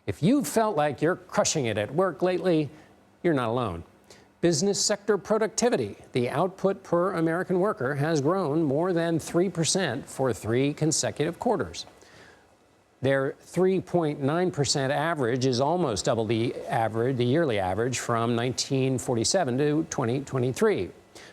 If you've felt like you're crushing it at work lately, you're not alone. Business sector productivity, the output per American worker, has grown more than 3% for 3 consecutive quarters. Their 3.9% average is almost double the yearly average from 1947 to 2023.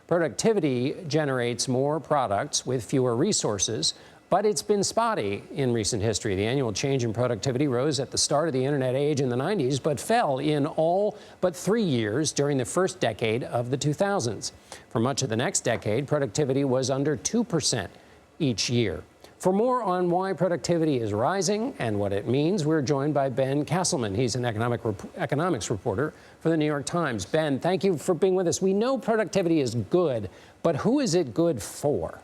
Productivity generates more products with fewer resources, but it's been spotty in recent history. The annual change in productivity rose at the start of the internet age in the 90s, but fell in all but 3 years during the first decade of the 2000s. For much of the next decade, productivity was under 2% each year. For more on why productivity is rising and what it means, we're joined by Ben Casselman. He's an economics reporter for the New York Times. Ben, thank you for being with us. We know productivity is good, but who is it good for?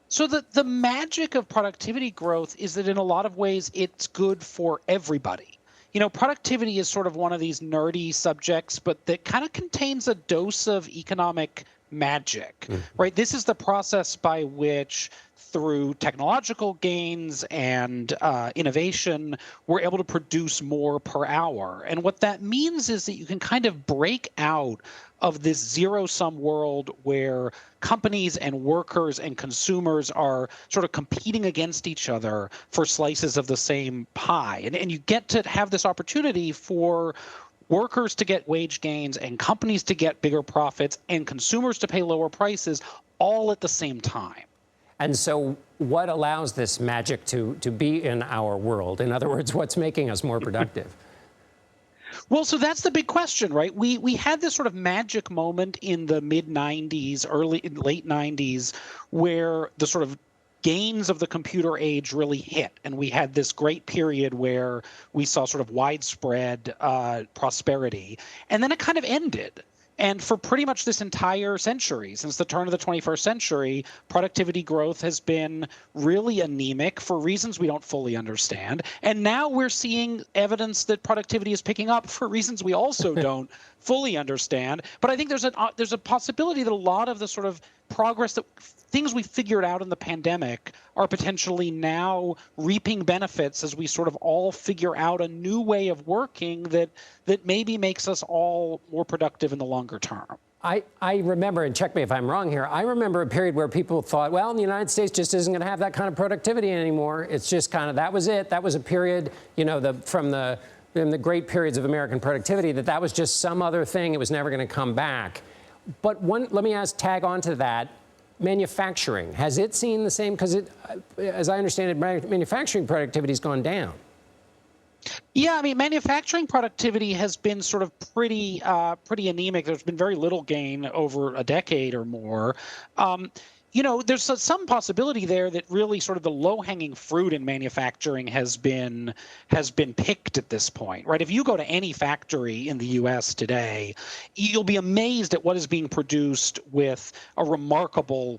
So the magic of productivity growth is that in a lot of ways, it's good for everybody. You know, productivity is sort of one of these nerdy subjects, but that kind of contains a dose of economic magic, right? This is the process by which, through technological gains and innovation, we're able to produce more per hour. And what that means is that you can kind of break out of this zero-sum world where companies and workers and consumers are sort of competing against each other for slices of the same pie. And you get to have this opportunity for workers to get wage gains and companies to get bigger profits and consumers to pay lower prices all at the same time. And so what allows this magic to be in our world? In other words, what's making us more productive? Well, so that's the big question, right? We had this sort of magic moment in the mid-90s, late 90s, where the sort of gains of the computer age really hit. And we had this great period where we saw sort of widespread prosperity. And then it kind of ended. And for pretty much this entire century, since the turn of the 21st century, productivity growth has been really anemic for reasons we don't fully understand. And now we're seeing evidence that productivity is picking up for reasons we also don't fully understand. But I think there's a possibility that a lot of the sort of progress that things we figured out in the pandemic are potentially now reaping benefits as we sort of all figure out a new way of working that maybe makes us all more productive in the longer term. I remember, and check me if I'm wrong here, I remember a period where people thought, well, the United States just isn't going to have that kind of productivity anymore. It's just kind of, that was it. That was a period, you know, in the great periods of American productivity, that was just some other thing. It was never going to come back. But let me tag on to that. Manufacturing, has it seen the same? Because as I understand it, manufacturing productivity has gone down. Yeah, I mean, manufacturing productivity has been sort of pretty anemic. There's been very little gain over a decade or more. You know, there's some possibility there that really sort of the low-hanging fruit in manufacturing has been picked at this point, right? If you go to any factory in the U.S. today, you'll be amazed at what is being produced with a remarkably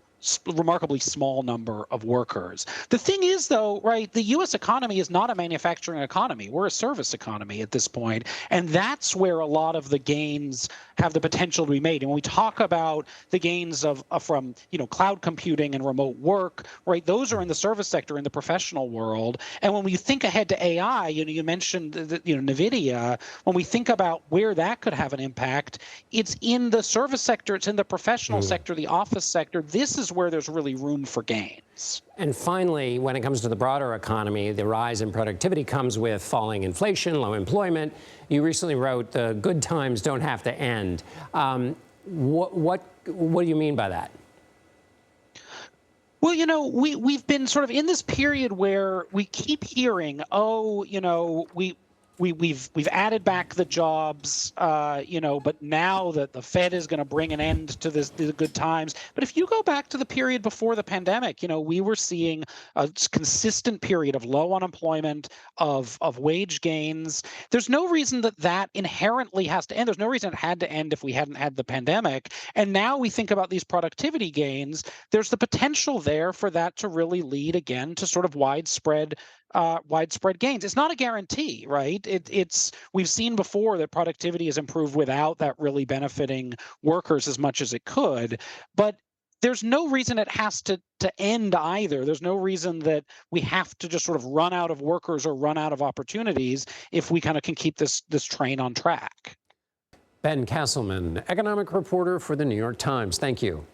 small number of workers. The thing is, though, right, the U.S. economy is not a manufacturing economy. We're a service economy at this point, and that's where a lot of the gains have the potential to be made. And when we talk about the gains from cloud computing and remote work, right, those are in the service sector, in the professional world. And when we think ahead to AI, you mentioned NVIDIA. When we think about where that could have an impact, it's in the service sector, it's in the professional sector, the office sector. This is where there's really room for gains. And finally, when it comes to the broader economy, the rise in productivity comes with falling inflation, low employment. You recently wrote, "The good times don't have to end." What do you mean by that? Well, we've been sort of in this period where we keep hearing, we've added back the jobs, but now that the Fed is going to bring an end to the good times. But if you go back to the period before the pandemic, we were seeing a consistent period of low unemployment, of wage gains. There's no reason that inherently has to end. There's no reason it had to end if we hadn't had the pandemic. And now we think about these productivity gains. There's the potential there for that to really lead again to sort of widespread gains. It's not a guarantee, right? We've seen before that productivity has improved without that really benefiting workers as much as it could. But there's no reason it has to end either. There's no reason that we have to just sort of run out of workers or run out of opportunities if we kind of can keep this train on track. Ben Casselman, economic reporter for the New York Times. Thank you.